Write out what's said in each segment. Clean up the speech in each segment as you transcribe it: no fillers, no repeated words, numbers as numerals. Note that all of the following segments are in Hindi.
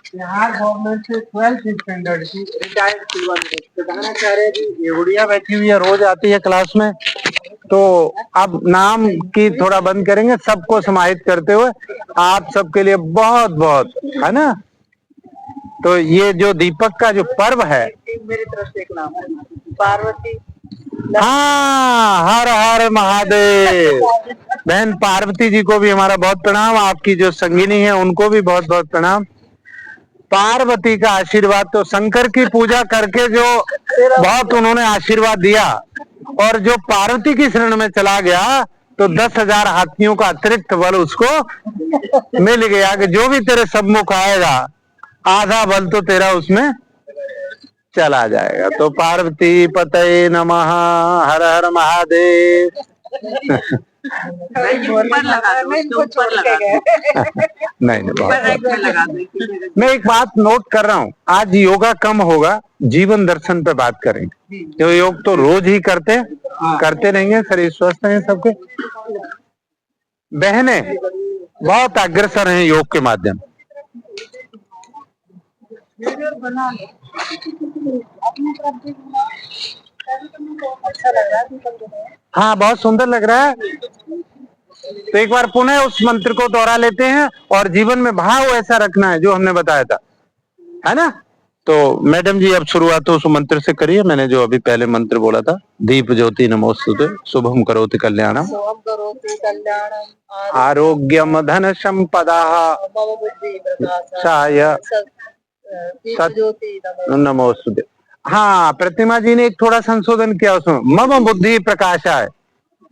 बिहार गवर्नमेंट से 12th स्टैंडर्ड की रिटायर्ड प्रधानाचार्य जी ये गुड़िया बैठी हुई है, रोज आती है क्लास में। तो अब नाम की थोड़ा बंद करेंगे, सबको समाहित करते हुए आप सबके लिए बहुत बहुत है ना। तो ये जो दीपक का जो पर्व है, मेरी तरफ से एक नाम है पार्वती। हाँ, हर हर महादेव। बहन पार्वती जी को भी हमारा बहुत प्रणाम, आपकी जो संगिनी है उनको भी बहुत बहुत प्रणाम। पार्वती का आशीर्वाद तो शंकर की पूजा करके जो बहुत उन्होंने आशीर्वाद दिया, और जो पार्वती की शरण में चला गया तो 10,000 हाथियों का अतिरिक्त बल उसको मिल गया कि जो भी तेरे सम्मुख आएगा आधा बल तो तेरा उसमें चला जाएगा। तो पार्वती पतये नमः, हर हर महादेव। नहीं, मैं एक बात नोट कर रहा हूँ, आज योगा कम होगा, जीवन दर्शन पे बात करेंगे। जो योग तो रोज ही करते रहेंगे, शरीर स्वस्थ है सबके। बहनें बहुत अग्रसर हैं योग के माध्यम। हाँ, बहुत सुंदर लग रहा है। तो एक बार पुनः उस मंत्र को दोहरा लेते हैं और जीवन में भाव ऐसा रखना है जो हमने बताया था, है ना। तो मैडम जी अब शुरुआत तो उस मंत्र से करिए, मैंने जो अभी पहले मंत्र बोला था, दीप ज्योति नमोस्तुते, शुभम करोति कल्याणम, आरोग्यम धन संपदा, नमोस्तुते। हाँ, प्रतिमा जी ने एक थोड़ा संशोधन किया उसमें, मम बुद्धि प्रकाशाय।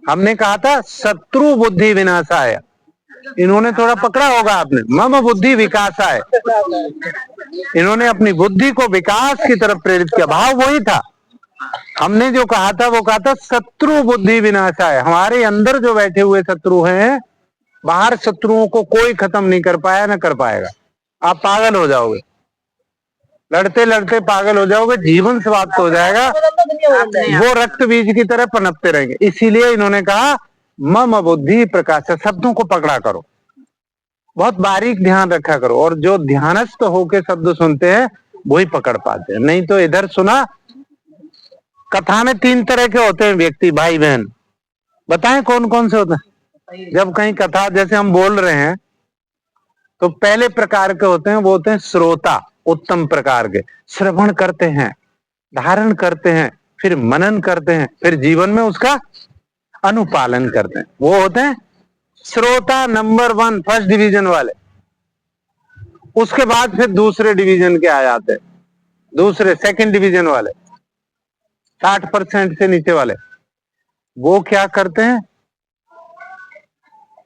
हमने कहा था शत्रु बुद्धि विनाशाय, इन्होंने थोड़ा पकड़ा होगा आपने, मम बुद्धि विकासाय। इन्होंने अपनी बुद्धि को विकास की तरफ प्रेरित किया, भाव वही था। हमने जो कहा था वो कहा था शत्रु बुद्धि विनाशाय। हमारे अंदर जो बैठे हुए शत्रु हैं, बाहर शत्रुओं को कोई खत्म नहीं कर पाया, ना कर पाएगा। आप पागल हो जाओगे, लड़ते लड़ते पागल हो जाओगे, जीवन समाप्त हो जाएगा, वो रक्त बीज की तरह पनपते रहेंगे। इसीलिए इन्होंने कहा मम बुद्धि प्रकाश, शब्दों को पकड़ा करो, बहुत बारीक ध्यान रखा करो, और जो ध्यानस्थ होके शब्द सुनते हैं वही पकड़ पाते हैं। नहीं तो इधर सुना, कथा में 3 तरह के होते हैं व्यक्ति, भाई बहन, बताएं कौन कौन से होते हैं। जब कहीं कथा जैसे हम बोल रहे हैं तो पहले प्रकार के होते हैं, वो होते हैं श्रोता, उत्तम प्रकार के, श्रवण करते हैं, धारण करते हैं, फिर मनन करते हैं, फिर जीवन में उसका अनुपालन करते हैं, वो होते हैं श्रोता नंबर 1, फर्स्ट डिवीजन वाले। उसके बाद फिर दूसरे डिवीजन के आ जाते हैं, दूसरे सेकंड डिवीजन वाले, 60% से नीचे वाले। वो क्या करते हैं,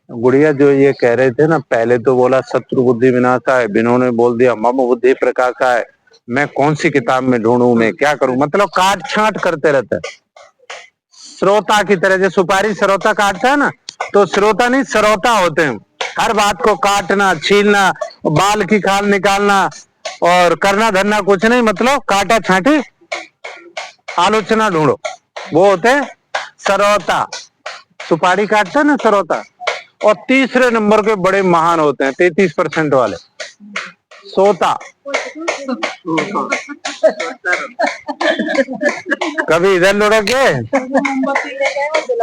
गुड़िया जो ये कह रहे थे ना, पहले तो बोला शत्रु बुद्धि विनाशा है, इन्होंने बोल दिया मम बुद्धि प्रकाशा है। मैं कौन सी किताब में ढूंढूं, मैं क्या करूं, मतलब काट छांट करते रहते हैं। श्रोता की तरह, जो सुपारी श्रोता काटता है ना, तो श्रोता नहीं श्रोता होते हैं। हर बात को काटना, छीलना, बाल की खाल निकालना और करना धरना कुछ नहीं, मतलब काटा छांटी आलोचना ढूंढो, वो होते हैं श्रोता। सुपारी काटता है ना श्रोता। और तीसरे नंबर के बड़े महान होते हैं 33% वाले, सोता। कभी इधर लुढ़क गए,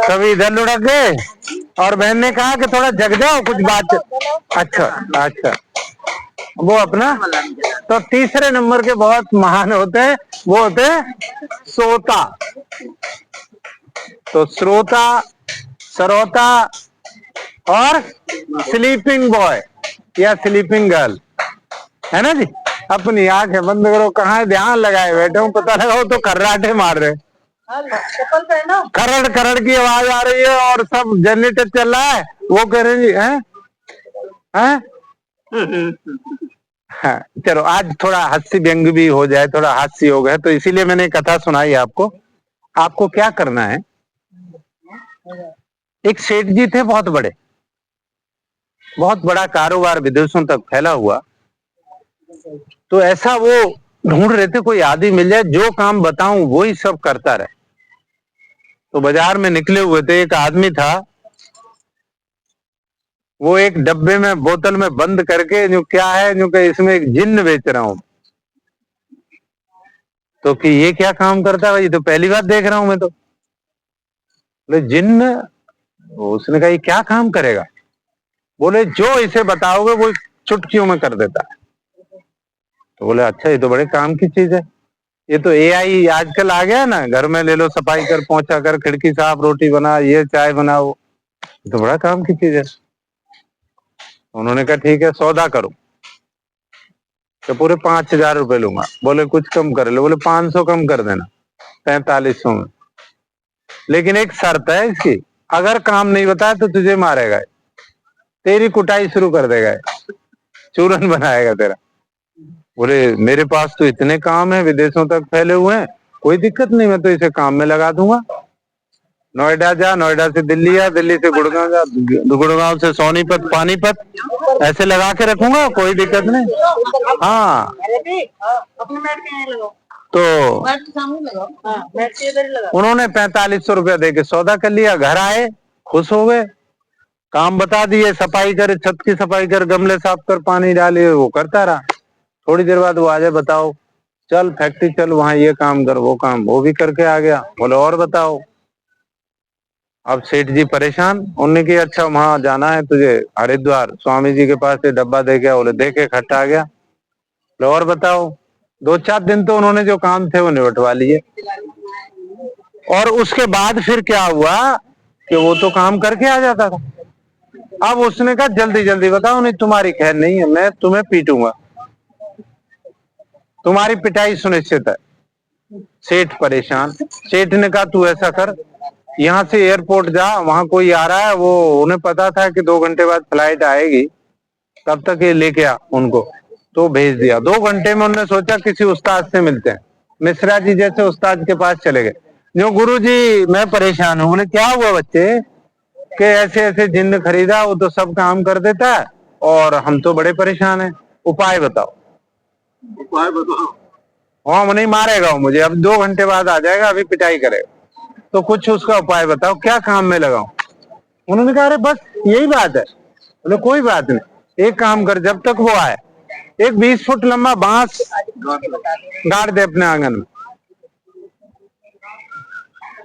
कभी इधर लुढ़क गए, और बहन ने कहा कि थोड़ा जग जाओ, कुछ बात। अच्छा, वो अपना। तो तीसरे नंबर के बहुत महान होते हैं, वो होते हैं सोता। तो श्रोता, श्रोता और स्लीपिंग बॉय या स्लीपिंग गर्ल, है ना जी। अपनी आंखें बंद करो, कहाँ ध्यान लगाए बैठे हूँ, पता लगा तो कर्राटे मार रहे, करड़ करड़ की आवाज आ रही है और सब जनरेटर चल रहा है, वो कह रहे जी हैं। हाँ, चलो आज थोड़ा हास्य व्यंग भी हो जाए, थोड़ा हास्य हो गया, तो इसीलिए मैंने कथा सुनाई आपको। आपको क्या करना है, एक सेठ जी थे बहुत बड़े, बहुत बड़ा कारोबार विदेशों तक फैला हुआ। तो ऐसा वो ढूंढ रहे थे कोई आदमी मिल जाए जो काम बताऊं वही सब करता रहे। तो बाजार में निकले हुए थे, एक आदमी था वो एक डब्बे में बोतल में बंद करके जो क्या है जो कि इसमें एक जिन्न बेच रहा हूं। तो कि ये क्या काम करता है भाई, तो पहली बार देख रहा हूं मैं तो। बोले जिन्न? उसने कहा ये क्या काम करेगा? बोले जो इसे बताओगे वो चुटकियों में कर देता है। तो बोले अच्छा, ये तो बड़े काम की चीज है। ये तो एआई आजकल आ गया ना, घर में ले लो, सफाई कर, पोंछा कर, खिड़की साफ, रोटी बना, ये चाय बनाओ, ये तो बड़ा काम की चीज है। उन्होंने कहा ठीक है, सौदा करो। तो पूरे 5,000 रुपए लूंगा। बोले कुछ कम कर लो। बोले 500 कम कर देना, 4500 में। लेकिन एक शर्त है इसकी, अगर काम नहीं बताया तो तुझे मारेगा, तेरी कुटाई शुरू कर देगा, चूरन बनाएगा तेरा। बोले मेरे पास तो इतने काम है, विदेशों तक फैले हुए हैं, कोई दिक्कत नहीं, मैं तो इसे काम में लगा दूंगा। नोएडा जा, नोएडा से दिल्ली आ, दिल्ली से गुड़गांव जा, गुड़गांव से सोनीपत, पानीपत, ऐसे लगा के रखूंगा, कोई दिक्कत नहीं। हाँ तो उन्होंने 4500 रुपया दे के सौदा कर लिया। घर आए, खुश हो गए, काम बता दिए, सफाई कर, छत की सफाई कर, गमले साफ कर, पानी डालिए, वो करता रहा। थोड़ी देर बाद वो आ जाए, बताओ चल फैक्ट्री चल, वहां ये काम कर, वो काम, वो भी करके आ गया। बोले और बताओ। अब सेठ जी परेशान, उन्होंने की अच्छा वहां जाना है तुझे, हरिद्वार स्वामी जी के पास से डब्बा दे गया। बोले देखे खट्टा आ गया। बोले और बताओ। 2-4 दिन तो उन्होंने जो काम थे वो निपटवा लिए। और उसके बाद फिर क्या हुआ कि वो तो काम करके आ जाता था। अब उसने कहा जल्दी जल्दी बताओ, नहीं तुम्हारी खैर नहीं है, मैं तुम्हें पीटूंगा, तुम्हारी पिटाई सुनिश्चित है। सेठ परेशान। सेठ ने कहा तू ऐसा कर, यहाँ से एयरपोर्ट जा, वहां कोई आ रहा है, वो उन्हें पता था कि 2 घंटे बाद फ्लाइट आएगी, तब तक ये लेके आ उनको। तो भेज दिया। 2 घंटे में उन्होंने सोचा किसी उस्ताद से मिलते हैं, मिश्रा जी जैसे उस्ताद के पास चले गए। जो गुरु जी मैं परेशान हूँ। बोले क्या हुआ बच्चे? कि ऐसे ऐसे जिन्न खरीदा, वो तो सब काम कर देता है और हम तो बड़े परेशान हैं, उपाय बताओ। उपाय बताओ? हाँ, वो नहीं मारेगा, वो मुझे अब 2 घंटे बाद आ जाएगा, अभी पिटाई करेगा, तो कुछ उसका उपाय बताओ, क्या काम में लगाऊं? उन्होंने कहा अरे बस यही बात है। बोले कोई बात नहीं, एक काम कर, जब तक वो आए एक 20 फुट लंबा बांस गाड़ दे अपने आंगन में,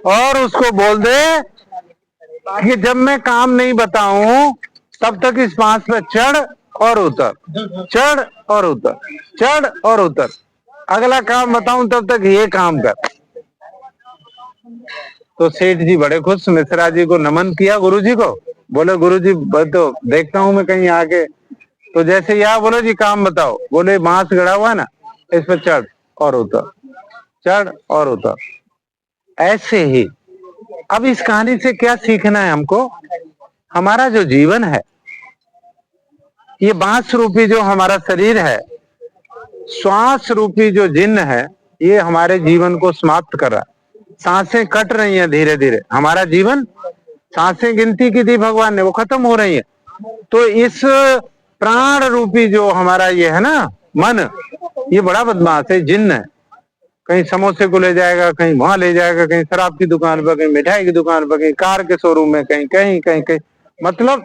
और उसको बोल दे कि जब मैं काम नहीं बताऊं तब तक इस बांस पे चढ़ और उतर, चढ़ और उतर, चढ़ और उतर, अगला काम बताऊं तब तक ये काम कर। तो सेठ जी बड़े खुश, मिश्रा जी को नमन किया, गुरु जी को। बोले गुरु जी तो देखता हूं मैं कहीं आके। तो जैसे यहाँ बोले जी काम बताओ। बोले बांस गड़ा हुआ है ना, इस पर चढ़ और उतर, चढ़ और उतर, ऐसे ही। अब इस कहानी से क्या सीखना है हमको? हमारा जो जीवन है, ये बांस रूपी जो हमारा शरीर है, श्वास रूपी जो जिन्न है, ये हमारे जीवन को समाप्त कर रहा है। सांसें कट रही हैं धीरे धीरे, हमारा जीवन, सांसें गिनती की थी भगवान ने, वो खत्म हो रही है। तो इस प्राण रूपी जो हमारा ये है ना मन, ये बड़ा बदमाश है, जिन्न है। कहीं समोसे को ले जाएगा, कहीं वहां ले जाएगा, कहीं शराब की दुकान पर, कहीं मिठाई की दुकान पर, कहीं कार के शोरूम में, कहीं कहीं कहीं कहीं, मतलब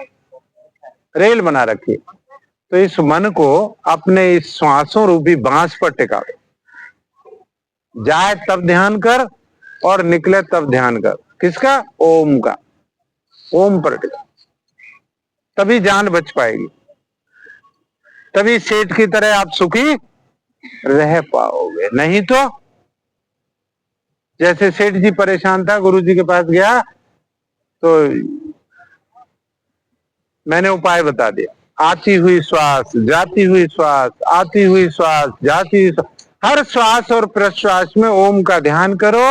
रेल बना रखी है। तो इस मन को अपने इस श्वासों रूपी बांस पर टिका दो। जाए तब ध्यान कर और निकले तब ध्यान कर। किसका? ओम का। ओम पर टिका, तभी जान बच पाएगी, तभी सेठ की तरह आप सुखी रह पाओगे। नहीं तो जैसे सेठ जी परेशान था, गुरु जी के पास गया, तो मैंने उपाय बता दिया। आती हुई श्वास, जाती हुई श्वास, आती हुई श्वास, जाती हुई श्वास, हर श्वास और प्रश्वास में ओम का ध्यान करो।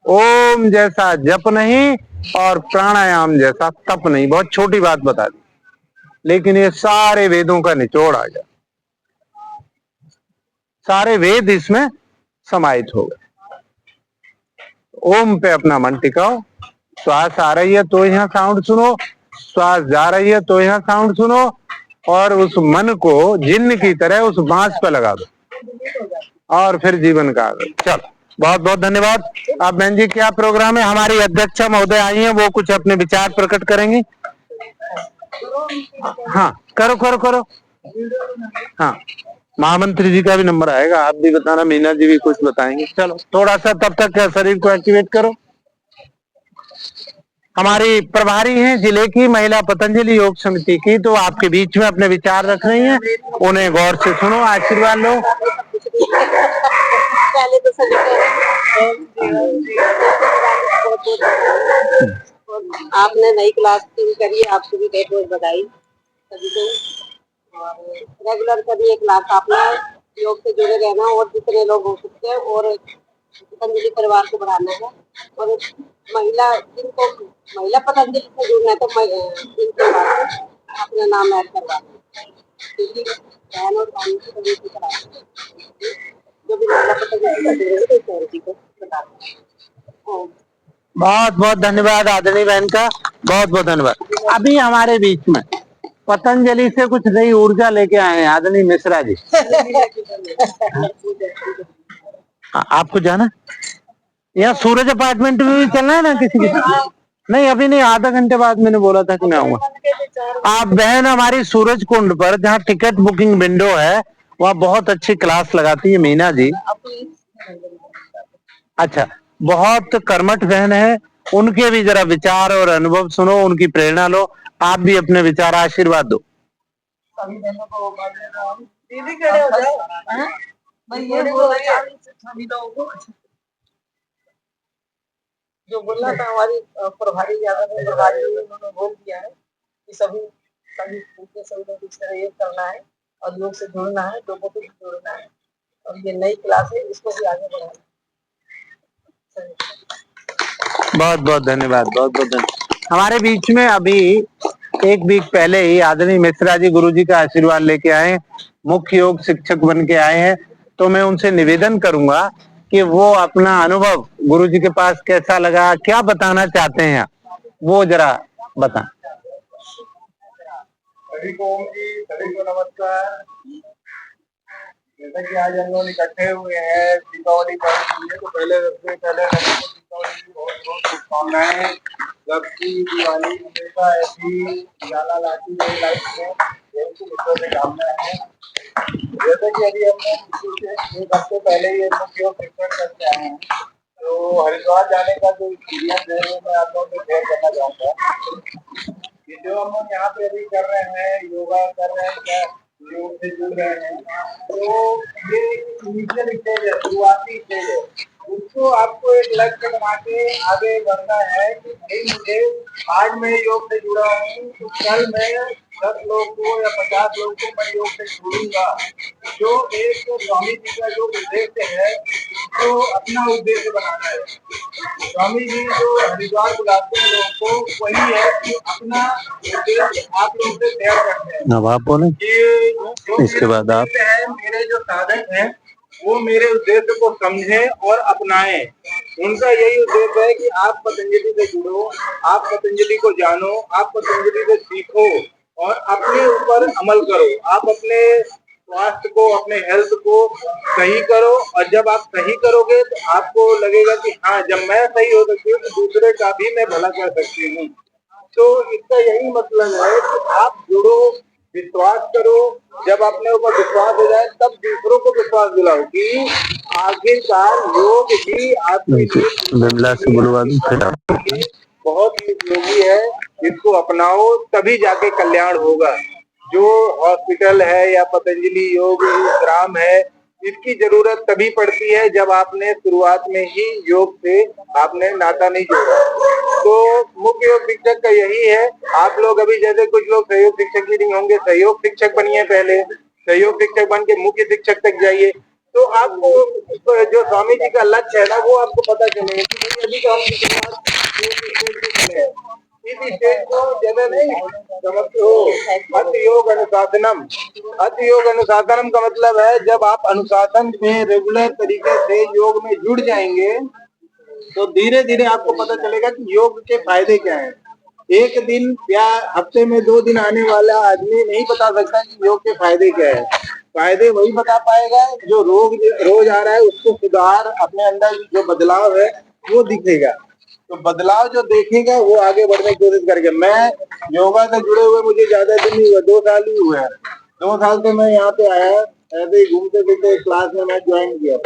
ओम जैसा जप नहीं और प्राणायाम जैसा तप नहीं। बहुत छोटी बात बता दी, लेकिन ये सारे वेदों का निचोड़ आ जाए, सारे वेद इसमें समाहित हो गए। ओम पे अपना मन टिकाओ। श्वास आ रही है तो यहाँ साउंड सुनो, श्वास जा रही है तो यहाँ साउंड सुनो, और उस मन को जिन्न की तरह उस बांस पे लगा दो, और फिर जीवन का आगे चलो। बहुत बहुत धन्यवाद। आप बहन जी, क्या प्रोग्राम है? हमारी अध्यक्षा महोदय आई हैं, वो कुछ अपने विचार प्रकट करेंगी। हाँ करो करो करो। हाँ महामंत्री जी का भी नंबर आएगा, आप भी बताना, मीना जी भी कुछ बताएंगे। चलो थोड़ा सा तब तक शरीर को एक्टिवेट करो। हमारी प्रभारी हैं जिले की महिला पतंजलि योग समिति की, तो आपके बीच में अपने विचार रख रही हैं, उन्हें गौर से सुनो, आशीर्वाद लो। पहले तो सभी आपने नई क्लास शुरू करी है, आपको भी बहुत बहुत बधाई सभी को। और रेगुलर करिए क्लास आपने, योग से जुड़े रहना और जितने लोग हो सकते हैं, और पतंजलि परिवार को बढ़ाना है। और महिला जिनको महिला पतंजलि से जुड़ना है तो इनके बाद अपना नाम ऐड करवा क्योंकि बहन और भाई की तबीयत की खराब जो भी महिला पतंजलि से जुड़े तो जी को बता दें। बहुत बहुत धन्यवाद आदरणीय बहन का, बहुत बहुत धन्यवाद। अभी हमारे बीच में पतंजलि से कुछ नई ऊर्जा लेके आए हैं आदरणीय मिश्रा जी। आपको जाना यहाँ सूरज अपार्टमेंट में भी चलना है ना किसी की? नहीं अभी नहीं, आधा घंटे बाद मैंने बोला था कि मैं आऊंगा। आप बहन हमारी सूरज कुंड पर जहाँ टिकट बुकिंग विंडो है वहाँ बहुत अच्छी क्लास लगाती है मीना जी। अच्छा बहुत कर्मठ बहन है, उनके भी जरा विचार और अनुभव सुनो, उनकी प्रेरणा लो, आप भी अपने विचार आशीर्वाद दो। दीदी खड़े हो जाओ, मैं ये बोल रही हूँ जो बोलना था हमारी प्रभारी प्रभारी उन्होंने बोल दिया है कि सभी सभी लोग इस तरह ये करना है और लोग से जुड़ना है, लोगों को भी जोड़ना है, और ये नई क्लास है इसको भी आगे बढ़ाना है। बहुत बहुत धन्यवाद, बहुत बहुत धन्यवाद। हमारे बीच में अभी एक वीक पहले ही आदरणीय मिश्रा जी गुरु जी का आशीर्वाद लेके आए, मुख्य योग शिक्षक बन के आए हैं, तो मैं उनसे निवेदन करूंगा कि वो अपना अनुभव गुरु जी के पास कैसा लगा, क्या बताना चाहते हैं, वो जरा बता। सभी को ओम जी, सभी को नमस्कार। जैसा कि आज हम लोग इकट्ठे हुए हैं दीपावली पर्व के लिए, तो पहले सबसे पहले दीपावली की बहुत बहुत शुभकामनाएं। जबकि दिवाली हमेशा ऐसी उजाला लाती है लाइफ में, यही ईश्वर से कामना है। जैसे कि अभी हमने एक हफ्ते पहले ये मुख्य शिक्षण करके आए हैं, तो हरिद्वार जाने का जो एक्सपीरियंस है वो मैं आप लोगों से शेयर करना चाहूँगा। ये जो हम लोग यहाँ पे अभी कर रहे हैं, योगा कर रहे हैं, क्या योग से जुड़ रहे हैं, तो ये इनिशियल स्टेज है, शुरुआती स्टेज है। उसको आपको एक लक्ष्य बना के आगे बढ़ना है कि भाई मुझे आज मैं योग से जुड़ा हूँ तो कल मैं 10 लोग को या 50 लोग को मैं योग से जोड़ूंगा। जो एक स्वामी जी का जो उद्देश्य है तो अपना उद्देश्य बनाना है। स्वामी जी जो हरिद्वार बुलाते हैं लोगों को, वही है कि अपना उद्देश्य आप लोग से शेयर करते हैं। अब आप बोले इसके बाद आप मेरे जो साधक हैं वो मेरे उद्देश्य को समझें और अपनाएं। उनका यही उद्देश्य है कि आप पतंजलि से जुड़ो, आप पतंजलि को जानो, आप पतंजलि से सीखो और अपने ऊपर अमल करो। आप अपने स्वास्थ्य को, अपने हेल्थ को सही करो, और जब आप सही करोगे तो आपको लगेगा कि हाँ जब मैं सही हो सकती हूँ तो दूसरे का भी मैं भला कर सकती हूँ। तो इसका यही मतलब है कि आप जुड़ो, विश्वास करो, जब अपने ऊपर विश्वास हो जाए तब दूसरों को विश्वास दिलाओ कि आखिरकार योग ही आपके बहुत ही उपयोगी है, इसको अपनाओ तभी जाके कल्याण होगा। जो हॉस्पिटल है या पतंजलि योग ग्राम है, इसकी जरूरत तभी पड़ती है जब आपने शुरुआत में ही योग से आपने नाता नहीं जोड़ा। तो मुख्य योग शिक्षक का यही है, आप लोग अभी जैसे कुछ लोग सहयोग शिक्षक ही नहीं होंगे, सहयोग शिक्षक बनिए, पहले सहयोग शिक्षक बन के मुख्य शिक्षक तक जाइए, तो आपको जो स्वामी जी का लक्ष्य है ना वो आपको पता चलेगा कि अभी तो हम इस स्टेज को जगह नहीं समझते हो। अति योग अनुशासनम, अति योग अनुशासनम का मतलब है जब आप अनुशासन में रेगुलर तरीके से योग में जुड़ जाएंगे तो धीरे धीरे आपको पता चलेगा कि योग के फायदे क्या हैं। एक दिन या हफ्ते में 2 दिन आने वाला आदमी नहीं बता सकता कि योग के फायदे क्या है। फायदे वही बता पाएगा जो रोज आ रहा है उसको सुधार, अपने अंदर जो बदलाव है वो दिखेगा। तो बदलाव जो देखेगा वो आगे बढ़ने की कोशिश करेगा। मैं योगा से जुड़े हुए मुझे ज्यादा दिन नहीं हुआ, 2 साल ही हुए हैं। 2 साल से मैं यहाँ पे आया, ऐसे ही घूमते फिरते क्लास में मैं ज्वाइन किया।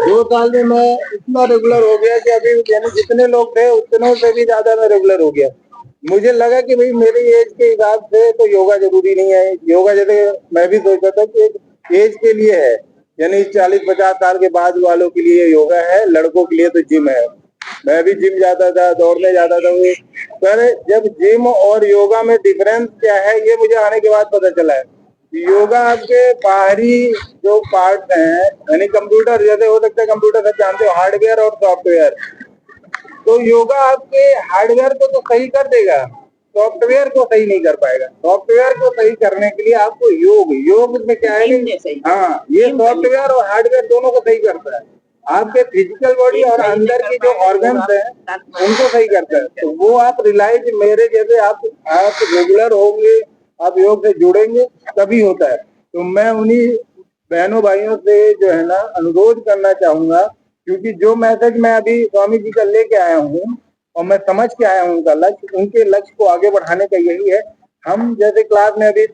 2 साल में मैं इतना रेगुलर हो गया कि अभी यानी जितने लोग थे उतनों से भी ज्यादा मैं रेगुलर हो गया। मुझे लगा कि भाई मेरी एज के हिसाब से तो योगा जरूरी नहीं है। योगा जैसे मैं भी सोचता था कि एक एज के लिए है, यानी 40-50 साल के बाद वालों के लिए योगा है, लड़कों के लिए तो जिम है। मैं भी जिम जाता था, दौड़ने जाता था वो, पर जब जिम और योगा में डिफरेंस क्या है ये मुझे आने के बाद पता चला है। योगा आपके बाहरी जो पार्ट हैं, यानी कंप्यूटर जैसे हो सकता है, कंप्यूटर सब जानते हो, हार्डवेयर और सॉफ्टवेयर। तो योगा आपके हार्डवेयर को तो सही कर देगा, सॉफ्टवेयर को सही नहीं कर पाएगा। सॉफ्टवेयर को सही करने के लिए आपको योग में क्या है, हाँ, ये सॉफ्टवेयर और हार्डवेयर दोनों को सही करता है। आपके फिजिकल बॉडी और अंदर की जो ऑर्गन्स हैं उनको सही करता है। तो वो आप रिलाइज मेरे जैसे आप रेगुलर होंगे, आप योग से जुड़ेंगे तभी होता है। तो मैं उन्हीं बहनों भाइयों से जो है ना अनुरोध करना चाहूंगा, क्योंकि जो मैसेज मैं अभी स्वामी जी का लेके आया हूँ और मैं समझ के आया हूँ उनका लक्ष्य, उनके लक्ष्य को आगे बढ़ाने का यही है। हम जैसे क्लास में अभी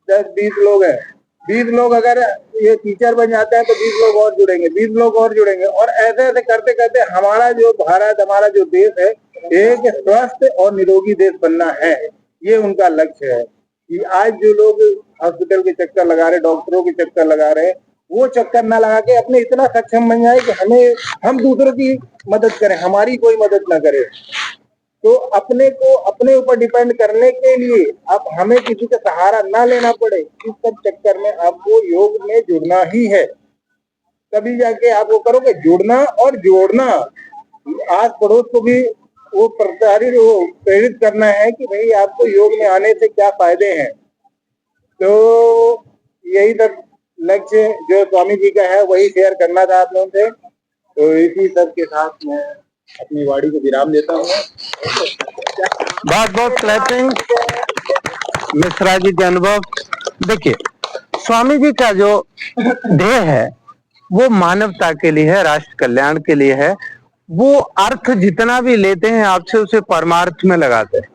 10-20 लोग हैं, 20 लोग अगर ये टीचर बन जाते हैं तो 20 लोग और जुड़ेंगे, 20 लोग और जुड़ेंगे, और ऐसे ऐसे करते करते हमारा जो भारत, हमारा जो देश है, एक स्वस्थ और निरोगी देश बनना है। ये उनका लक्ष्य है कि आज जो लोग हॉस्पिटल के चक्कर लगा रहे, डॉक्टरों के चक्कर लगा रहे, वो चक्कर ना लगा के अपने इतना सक्षम बन जाए कि हम दूसरों की मदद करें, हमारी कोई मदद ना करे। तो अपने को अपने ऊपर डिपेंड करने के लिए अब हमें किसी का सहारा ना लेना पड़े, इस सब चक्कर में आपको योग में जुड़ना ही है। तभी जाके आप वो करोगे, जुड़ना और जोड़ना। आस पड़ोस को भी वो प्रेरित करना है कि भाई आपको योग में आने से क्या फायदे हैं। तो यही सब लक्ष्य जो स्वामी जी का है वही शेयर करना था आप लोगों से। तो इसी सब के साथ मैं अपनी वाणी को विराम देता हूँ। बहुत बहुत क्लैपिंग मिश्रा जी के अनुभव। देखिए, स्वामी जी का जो ध्येय है वो मानवता के लिए है, राष्ट्र कल्याण के लिए है। वो अर्थ जितना भी लेते हैं आपसे उसे परमार्थ में लगाते हैं।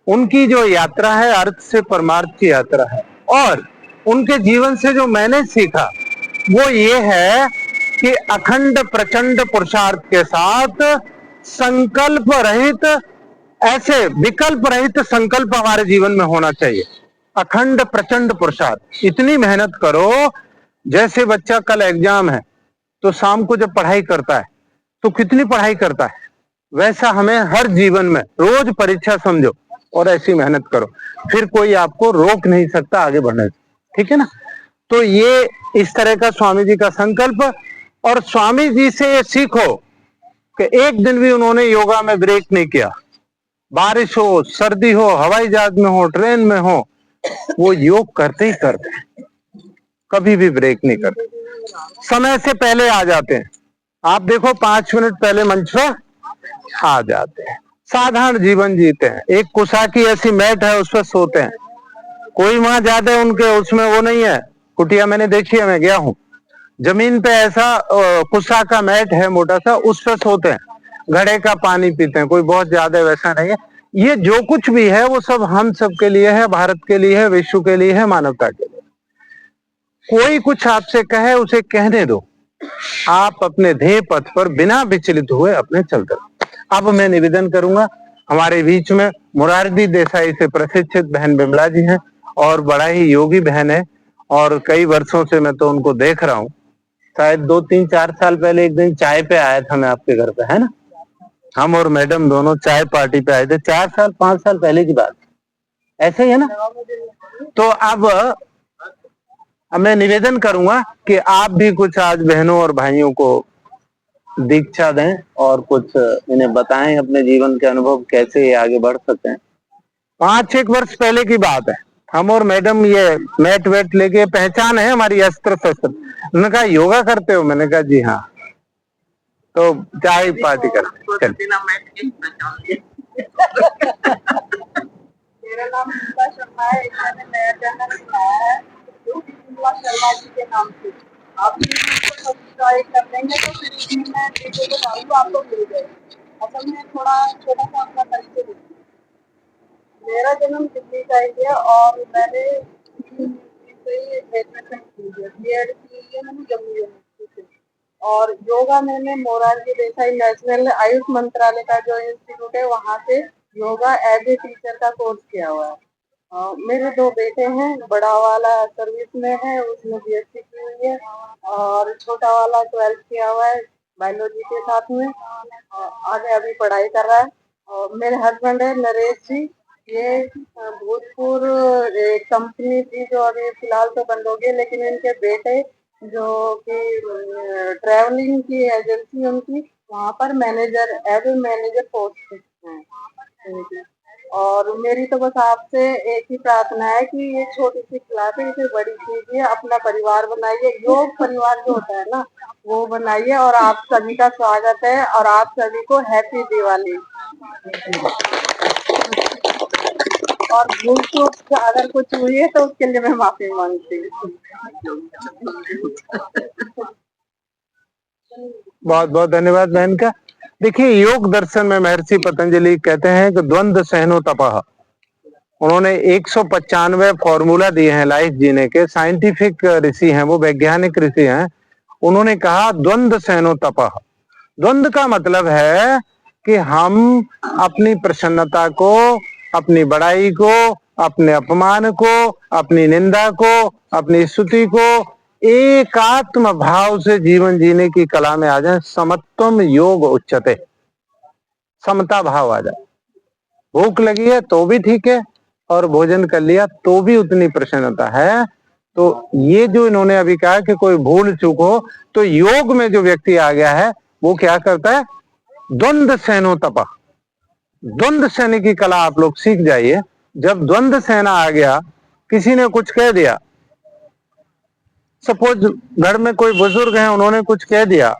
उनकी जो यात्रा है अर्थ से परमार्थ की यात्रा है। और उनके जीवन से जो मैंने सीखा वो ये है कि अखंड प्रचंड पुरुषार्थ के साथ संकल्प रहित, ऐसे विकल्प रहित संकल्प हमारे जीवन में होना चाहिए। अखंड प्रचंड पुरुषार्थ, इतनी मेहनत करो। जैसे बच्चा कल एग्जाम है तो शाम को जब पढ़ाई करता है तो कितनी पढ़ाई करता है, वैसा हमें हर जीवन में रोज परीक्षा समझो और ऐसी मेहनत करो, फिर कोई आपको रोक नहीं सकता आगे बढ़ने से। ठीक है ना। तो ये इस तरह का स्वामी जी का संकल्प। और स्वामी जी से ये सीखो कि एक दिन भी उन्होंने योगा में ब्रेक नहीं किया। बारिश हो, सर्दी हो, हवाई जहाज में हो, ट्रेन में हो, वो योग करते ही करते हैं, कभी भी ब्रेक नहीं करते। समय से पहले आ जाते हैं। आप देखो 5 मिनट पहले मंच पर आ जाते हैं, साधारण जीवन जीते हैं। एक कुशा की ऐसी मैट है उस पर सोते हैं। कोई वहां ज्यादा उनके उसमें वो नहीं है, कुटिया मैंने देखी है, मैं गया हूँ। जमीन पे ऐसा कुशा का मैट है मोटा सा, उस पर सोते हैं, घड़े का पानी पीते हैं। कोई बहुत ज्यादा वैसा नहीं है। ये जो कुछ भी है वो सब हम सब के लिए है, भारत के लिए है, विश्व के लिए है, मानवता के लिए। कोई कुछ आपसे कहे उसे कहने दो, आप अपने ध्येय पथ पर बिना विचलित हुए अपने चलते रहो। अब मैं निवेदन करूंगा, हमारे बीच में मुरारदी देसाई से प्रशिक्षित बहन बिमला जी हैं और बड़ा ही योगी बहन है, और कई वर्षों से मैं तो उनको देख रहा हूँ। शायद 2-3-4 साल पहले एक दिन चाय पे आया था मैं आपके घर पे, है ना। हम और मैडम दोनों चाय पार्टी पे आए थे, 4-5 साल पहले की बात, ऐसे ही है ना। तो अब मैं निवेदन करूंगा कि आप भी कुछ आज बहनों और भाइयों को दीक्षा दें और कुछ इन्हें बताएं अपने जीवन के अनुभव, कैसे ये आगे बढ़ सकते हैं। 5-1 वर्ष पहले की बात है, हम और मैडम ये मैट वेट लेके, पहचान है हमारी अस्त्र शस्त्र। उन्होंने कहा योगा करते हो, मैंने कहा जी हाँ। तो चाय पार्टी करते। मेरा नाम नीता शर्मा है। मैंने नया चैनल बनाया है जो कि नीता शर्मा जी के नाम से। आप इसको सब्सक्राइब कर देंगे तो फिर इसमें मैं वीडियो को डालूंगा, आपको मिल जाएगी। असल में मेरा जन्म दिल्ली का ही है और मैंने ग्रेजुएशन की है, बीएड की है मैंने जम्मू यूनिवर्सिटी से। और योगा मैंने मोरारजी देसाई नेशनल आयुष मंत्रालय का जो इंस्टीट्यूट है वहाँ से योगा एज ए टीचर का कोर्स किया हुआ है। मेरे दो बेटे हैं, बड़ा वाला सर्विस में है, उसने बीएससी की हुई है और छोटा वाला 12th किया हुआ है बायोलॉजी के साथ में, आगे अभी पढ़ाई कर रहा है। और मेरे हस्बैंड है नरेश जी, ये भूतपूर्व एक कंपनी थी जो अभी फिलहाल तो बंद हो गई, लेकिन इनके बेटे जो कि ट्रैवलिंग की एजेंसी उनकी वहाँ पर manager as a manager post है। और मेरी तो बस आपसे एक ही प्रार्थना है कि ये छोटी सी क्लास है, इसे बड़ी कीजिए, अपना परिवार बनाइए, योग परिवार जो होता है ना वो बनाइए। और आप सभी का स्वागत है और आप सभी को हैप्पी दिवाली। और भूल चूक अगर कुछ हुई है तो उसके लिए मैं माफी मांगती हूँ। बहुत बहुत धन्यवाद बहन का। देखिए, योग दर्शन में महर्षि पतंजलि कहते हैं कि द्वंद्व सहनो तपः। उन्होंने 195 फॉर्मूला दिए हैं लाइफ जीने के। साइंटिफिक ऋषि हैं वो, वैज्ञानिक ऋषि हैं। उन्होंने कहा द्वंद्व सहनो तपः। द्वंद्व का मतलब है कि हम अपनी प्रसन्नता को, अपनी बड़ाई को, अपने अपमान को, अपनी निंदा को, अपनी स्तुति को एकात्म भाव से जीवन जीने की कला में आ जाए। समत्वम योग उच्यते, समता भाव आ जाए। भूख लगी है तो भी ठीक है और भोजन कर लिया तो भी उतनी प्रसन्नता है। तो ये जो इन्होंने अभी कहा कि कोई भूल चूक हो, तो योग में जो व्यक्ति आ गया है वो क्या करता है? द्वंद्व सहनो तपः। द्वंद्व सहने की कला आप लोग सीख जाइए। जब द्वंद्व सहना आ गया, किसी ने कुछ कह दिया, सपोज घर में कोई बुजुर्ग है, उन्होंने कुछ कह दिया,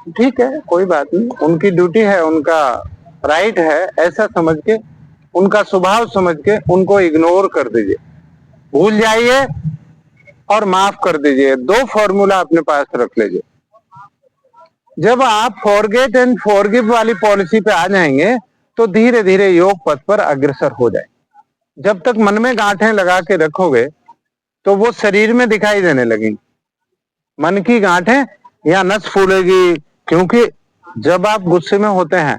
ठीक है कोई बात नहीं, उनकी ड्यूटी है, उनका राइट है, ऐसा समझ के, उनका स्वभाव समझ के उनको इग्नोर कर दीजिए, भूल जाइए और माफ कर दीजिए। दो फॉर्मूला अपने पास रख लीजिए। जब आप फॉरगेट एंड फॉरगिव वाली पॉलिसी पे आ जाएंगे तो धीरे धीरे योग पथ पर अग्रसर हो जाए। जब तक मन में गांठें लगा के रखोगे तो वो शरीर में दिखाई देने लगेंगी। मन की गांठें या नस फूलेगी, क्योंकि जब आप गुस्से में होते हैं,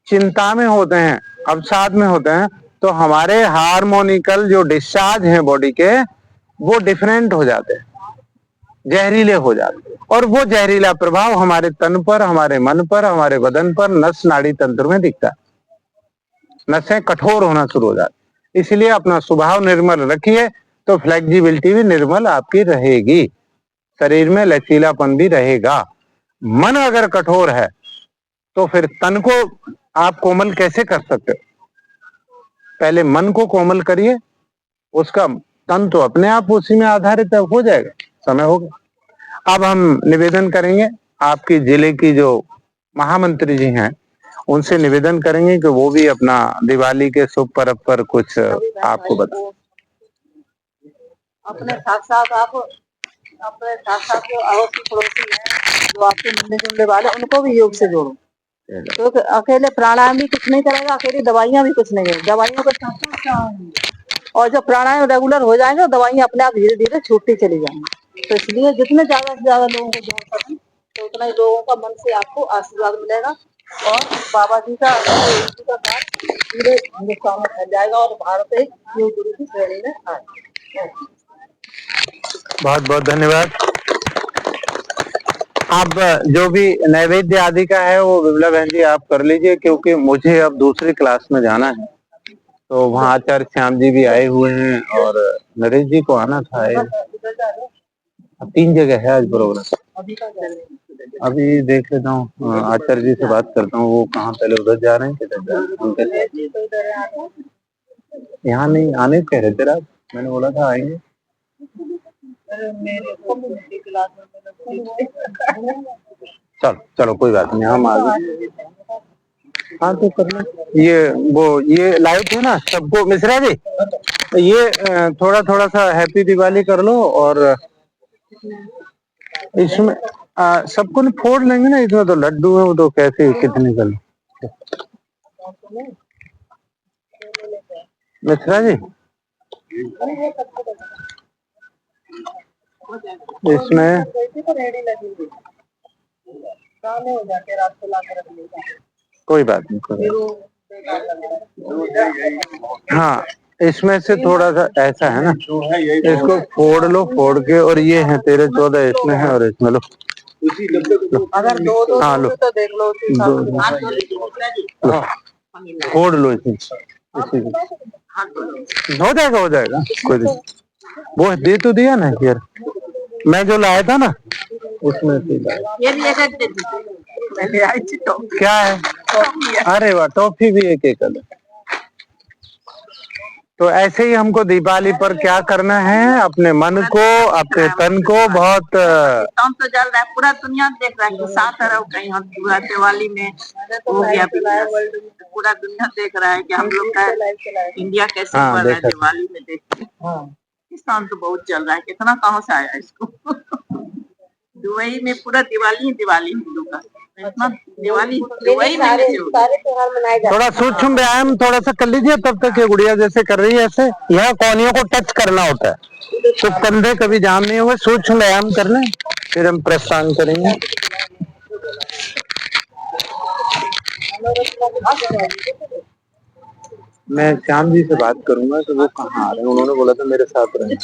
चिंता में होते हैं, अवसाद में होते हैं, तो हमारे हार्मोनिकल जो डिस्चार्ज हैं बॉडी के वो डिफरेंट हो जाते हैं, जहरीले हो जाते हैं। और वो जहरीला प्रभाव हमारे तन पर, हमारे मन पर, हमारे बदन पर, नस नाड़ी तंत्र में दिखता है। नसें कठोर होना शुरू हो जाती। इसलिए अपना स्वभाव निर्मल रखिए तो फ्लेक्सिबिलिटी भी निर्मल आपकी रहेगी, शरीर में लचीलापन भी रहेगा। मन अगर कठोर है तो फिर तन को आप कोमल कैसे कर सकते हो? पहले मन को कोमल करिए, उसका तन तो अपने आप उसी में आधारित हो जाएगा। समय हो गया। अब हम निवेदन करेंगे, आपकी जिले की जो महामंत्री जी हैं उनसे निवेदन करेंगे कि वो भी अपना दिवाली के शुभ पर्व पर कुछ आपको बता। अपने साथ साथ आप अपने साथ साथ जो अड़ोसी पड़ोसी हैं, जो आपके मिलने जुलने वाले, उनको भी योग से जोड़ो। क्योंकि अकेले प्राणायाम भी कुछ नहीं करेगा, अकेली दवाइयां भी कुछ नहीं करेगी, दवाइयों के साथ साथ प्राणायाम। और जब प्राणायाम रेगुलर हो जाएंगे तो दवाइयां अपने आप धीरे धीरे छूटती चली जाएंगी। तो इसलिए जितने ज्यादा से ज्यादा लोगों को जोड़ सकें तो उतना ही लोगों का मन से आपको आशीर्वाद मिलेगा और बाबा जी का कार्य पूरे हिंदुस्तान में फैल जाएगा और भारत एक योग गुरु की श्रेणी में आए। बहुत बहुत धन्यवाद। आप जो भी नैवेद्य आदि का है वो विमला बहन जी आप कर लीजिए, क्योंकि मुझे अब दूसरी क्लास में जाना है। तो वहाँ आचार्य श्याम जी भी आए हुए हैं और नरेश जी को आना था। 3 जगह है आज प्रोग्राम। अभी देख लेता हूँ, आचार्य जी से बात करता हूँ, वो कहाँ पहले उधर जा रहे हैं, किधर जा रहे हैं? यहाँ नहीं आने कह रहे थे रात, मैंने बोला था आएंगे। चलो चलो कोई बात नहीं, हम आगे। हाँ तो कर लो। ये लाइट है ना सबको। मिश्रा जी ये थोड़ा थोड़ा सा हैप्पी दिवाली कर लो और इसमें सबको फोड़ लेंगे ना, इसमें तो लड्डू है, वो तो कैसे कितने कर लो। मिश्रा जी इसमें तो रेडी लगी हुई गाने हो जाके रात को ला के रख लेगा कोई बात नहीं, कोई फिर बात वो बेकार लगेगा। नहीं। हाँ इसमें से थोड़ा सा ऐसा है ना, इसको फोड़ लो, फोड़ के, और ये है 13-14 इसमें है और इसमें लो। अगर दो हाँ लो, तो देख लो उसी हिसाब से। लो, फोड़ लो इसी इसी हो जाएगा, हो जाएगा, कोई नहीं। वो दे तो दिया ना यार, मैं जो लाया था ना उसमें से ये भी एक दे दीजिए। क्या है। अरे वाह, टॉफी भी एक एक अलग। तो ऐसे ही हमको दिवाली पर क्या करना है, अपने मन को, अपने तन को बहुत काम तो चल रहा है, पूरा दुनिया देख रहा है कि साथ रहो कहीं हम पूरा दिवाली में हो गया बिजनेस। पूरा दुनिया देख रहा है कि हम लोग का इंडिया कैसे बढ़ रहा है दिवाली में। देखिए पाकिस्तान तो बहुत चल रहा है, कितना कहाँ से आया इसको। दुबई में पूरा दिवाली ही दिवाली हिंदू का, इतना दिवाली दुबई में सारे त्योहार मनाए जाते हैं। थोड़ा सूक्ष्म व्यायाम थोड़ा सा कर लीजिए, तब तक ये गुड़िया जैसे कर रही है ऐसे, यहाँ कोहनियों को टच करना होता है तो कंधे कभी जाम नहीं हुए। सूक्ष्म व्यायाम कर लें, फिर हम प्रस्थान करेंगे। मैं श्याम जी से बात करूंगा कि वो कहाँ आ रहे हैं, उन्होंने बोला था मेरे साथ रहें।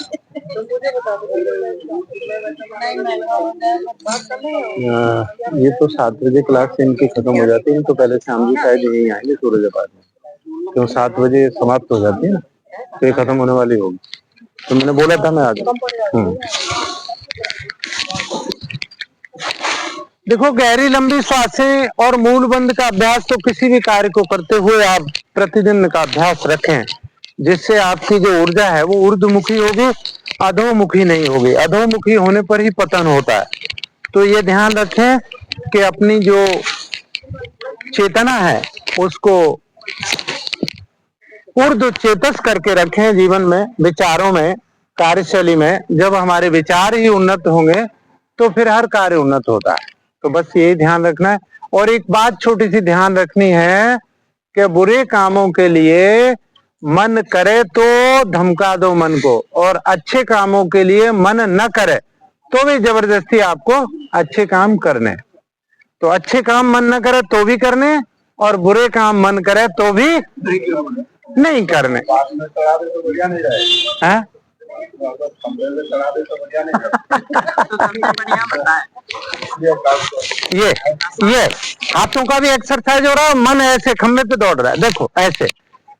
ये तो 7 बजे क्लास इनकी खत्म हो जाती है, तो पहले श्याम जी शायद यहीं आएंगे सूरजाबाद में, क्यों 7 बजे समाप्त हो जाती है ना, तो ये खत्म होने वाली होगी, तो मैंने बोला था मैं आ जाऊँ। देखो, गहरी लंबी सांसें और मूल बंद का अभ्यास तो किसी भी कार्य को करते हुए आप प्रतिदिन का अभ्यास रखें, जिससे आपकी जो ऊर्जा है वो ऊर्ध्वमुखी होगी, अधोमुखी नहीं होगी। अधोमुखी होने पर ही पतन होता है। तो ये ध्यान रखें कि अपनी जो चेतना है उसको ऊर्ध्व चेतस करके रखें जीवन में, विचारों में, कार्यशैली में। जब हमारे विचार ही उन्नत होंगे तो फिर हर कार्य उन्नत होता है। तो बस यही ध्यान रखना है। और एक बात छोटी सी ध्यान रखनी है कि बुरे कामों के लिए मन करे तो धमका दो मन को, और अच्छे कामों के लिए मन न करे तो भी जबरदस्ती आपको अच्छे काम करने। तो अच्छे काम मन न करे तो भी करने, और बुरे काम मन करे तो भी नहीं करने। है ये हाथों का भी एक्सरसाइज हो रहा है, मन ऐसे खंबे पे दौड़ रहा है। देखो ऐसे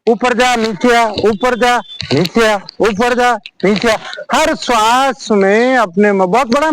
ऊपर जा नीचे आ, ऊपर जा नीचे आ, ऊपर जा नीचे आ। हर श्वास में अपने में बहुत बड़ा